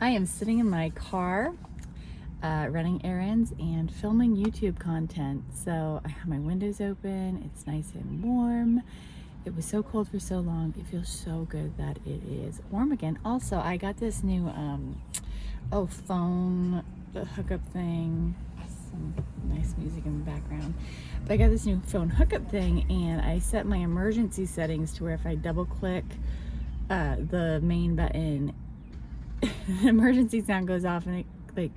I am sitting in my car, running errands and filming YouTube content. So I have my windows open, it's nice and warm. It was so cold for so long. It feels so good that it is warm again. Also, I got this new phone hookup thing. Some nice music in the background. But I got this new phone hookup thing, and I set my emergency settings to where if I double click the main button, the emergency sound goes off, and it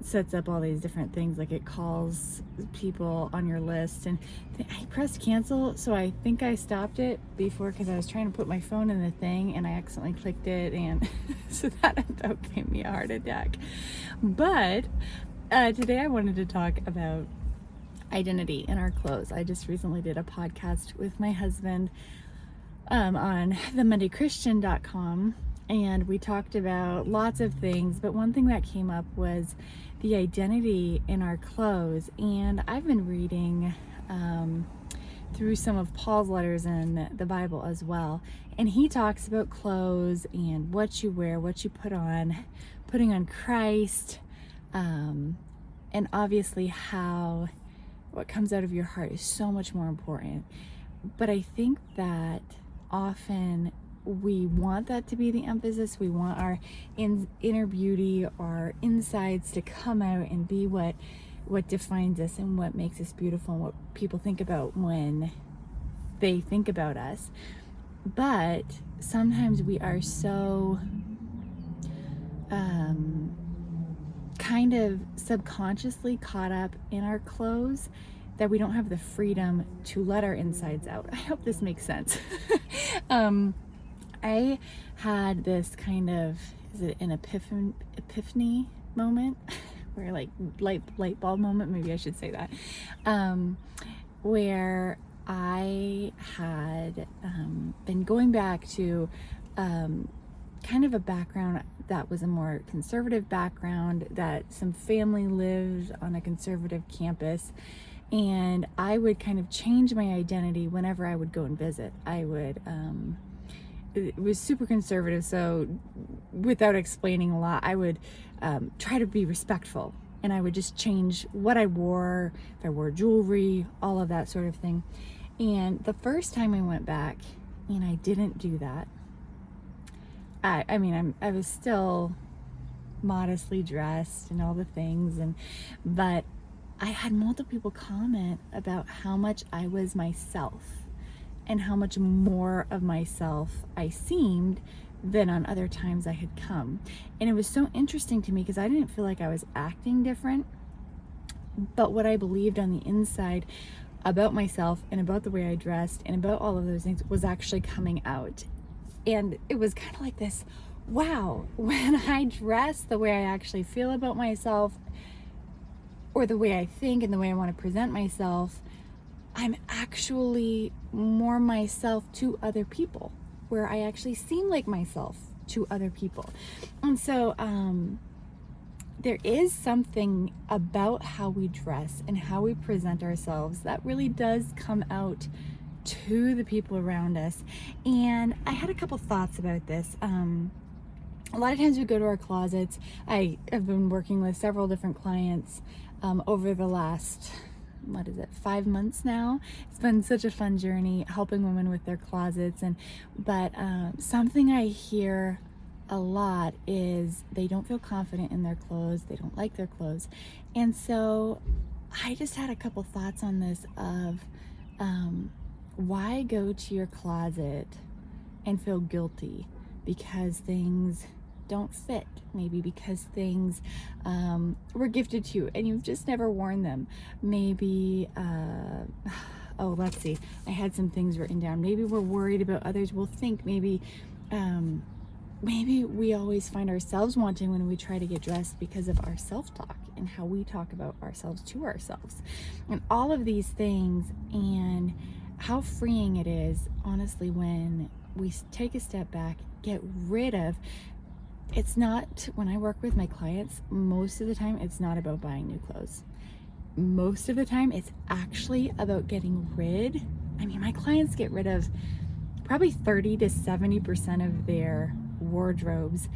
sets up all these different things, like it calls people on your list. And I pressed cancel, so I think I stopped it before because I was trying to put my phone in the thing and I accidentally clicked it, and so that about gave me a heart attack. But today I wanted to talk about identity in our clothes. I just recently did a podcast with my husband on themondaychristian.com, and we talked about lots of things, but one thing that came up was the identity in our clothes. And I've been reading through some of Paul's letters in the Bible as well, and he talks about clothes and what you wear, what you put on, putting on Christ, and obviously how what comes out of your heart is so much more important. But I think that often we want that to be the emphasis. We want our inner beauty, our insides to come out and be what defines us and what makes us beautiful and what people think about when they think about us. But sometimes we are so kind of subconsciously caught up in our clothes that we don't have the freedom to let our insides out. I hope this makes sense. I had this kind of, is it an epiphany moment? Where like light bulb moment, maybe I should say that. Where I had been going back to kind of a background that was a more conservative background, that some family lived on a conservative campus, and I would kind of change my identity whenever I would go and visit. I would it was super conservative, so without explaining a lot, I would try to be respectful, and I would just change what I wore, if I wore jewelry, all of that sort of thing. And the first time I went back and I didn't do that, I was still modestly dressed and all the things, but I had multiple people comment about how much I was myself and how much more of myself I seemed than on other times I had come. And it was so interesting to me because I didn't feel like I was acting different, but what I believed on the inside about myself and about the way I dressed and about all of those things was actually coming out. And it was kind of like this, wow, when I dress the way I actually feel about myself, or the way I think and the way I want to present myself, I'm actually more myself to other people, where I actually seem like myself to other people. And so there is something about how we dress and how we present ourselves that really does come out to the people around us. And I had a couple thoughts about this. A lot of times we go to our closets. I have been working with several different clients over the last 5 months now. It's been such a fun journey helping women with their closets. But something I hear a lot is they don't feel confident in their clothes, they don't like their clothes. And so I just had a couple thoughts on this of why go to your closet and feel guilty because things don't fit, maybe because things were gifted to you and you've just never worn them. Maybe let's see, I had some things written down. Maybe we're worried about others will think. Maybe we always find ourselves wanting when we try to get dressed because of our self-talk and how we talk about ourselves to ourselves and all of these things, and how freeing it is, honestly, when we take a step back, get rid of. It's not, when I work with my clients, most of the time it's not about buying new clothes. Most of the time it's actually about getting rid. My clients get rid of probably 30 to 70% of their wardrobes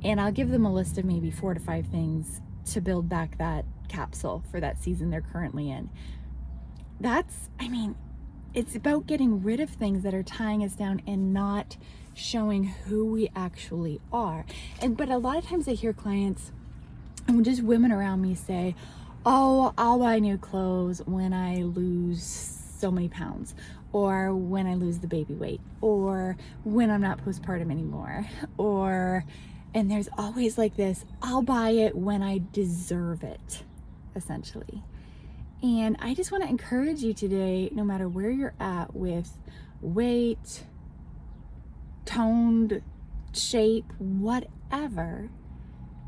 And I'll give them a list of maybe 4 to 5 things to build back that capsule for that season they're currently in. It's about getting rid of things that are tying us down and not showing who we actually are. But a lot of times I hear clients and just women around me say, oh, I'll buy new clothes when I lose so many pounds, or when I lose the baby weight, or when I'm not postpartum anymore, and there's always like this, I'll buy it when I deserve it, essentially. And I just want to encourage you today, no matter where you're at with weight, toned, shape, whatever,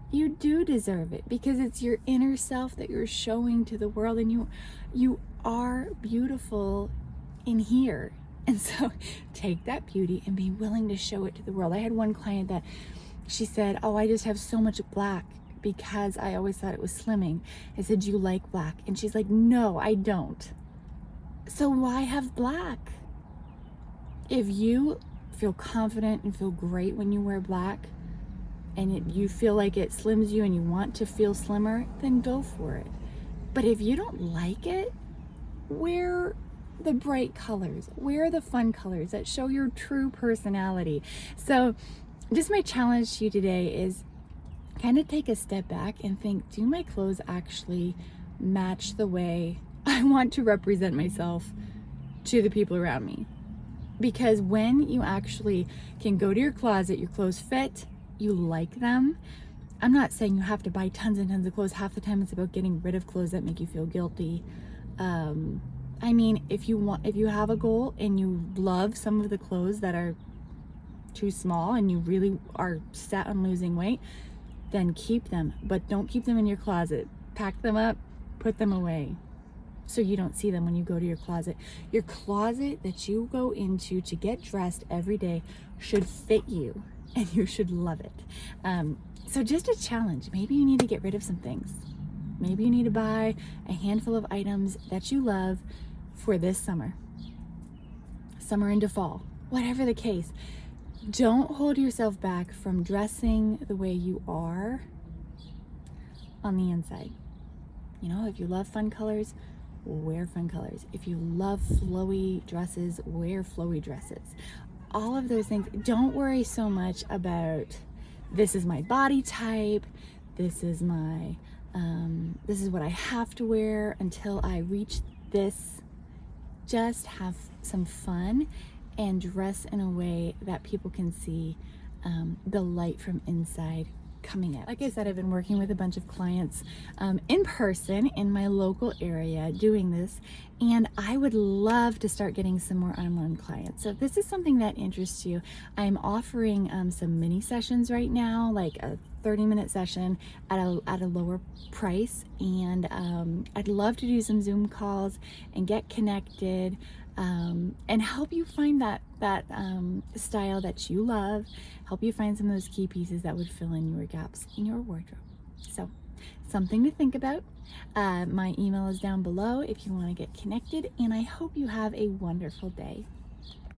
you do deserve it, because it's your inner self that you're showing to the world, and you are beautiful in here. And so take that beauty and be willing to show it to the world. I had one client that she said, oh, I just have so much black because I always thought it was slimming. I said, do you like black? And she's like, no, I don't. So why have black? If you feel confident and feel great when you wear black, and you feel like it slims you and you want to feel slimmer, then go for it. But if you don't like it, wear the bright colors, wear the fun colors that show your true personality. So just my challenge to you today is kind of take a step back and think, do my clothes actually match the way I want to represent myself to the people around me? Because when you actually can go to your closet, your clothes fit, you like them. I'm not saying you have to buy tons and tons of clothes. Half the time it's about getting rid of clothes that make you feel guilty. If you have a goal and you love some of the clothes that are too small and you really are set on losing weight, then keep them, but don't keep them in your closet. Pack them up, put them away, so you don't see them when you go to your closet. Your closet that you go into to get dressed every day should fit you, and you should love it. So just a challenge. Maybe you need to get rid of some things. Maybe you need to buy a handful of items that you love for this summer into fall, whatever the case. Don't hold yourself back from dressing the way you are on the inside. If you love fun colors, wear fun colors. If you love flowy dresses, wear flowy dresses. All of those things. Don't worry so much about, this is my body type, this is what I have to wear until I reach this. Just have some fun and dress in a way that people can see the light from inside coming out. Like I said, I've been working with a bunch of clients in person in my local area doing this, and I would love to start getting some more online clients. So if this is something that interests you, I'm offering some mini sessions right now, like a 30-minute session at a lower price, and I'd love to do some Zoom calls and get connected and help you find that style that you love, help you find some of those key pieces that would fill in your gaps in your wardrobe. So something to think about. My email is down below if you want to get connected, and I hope you have a wonderful day.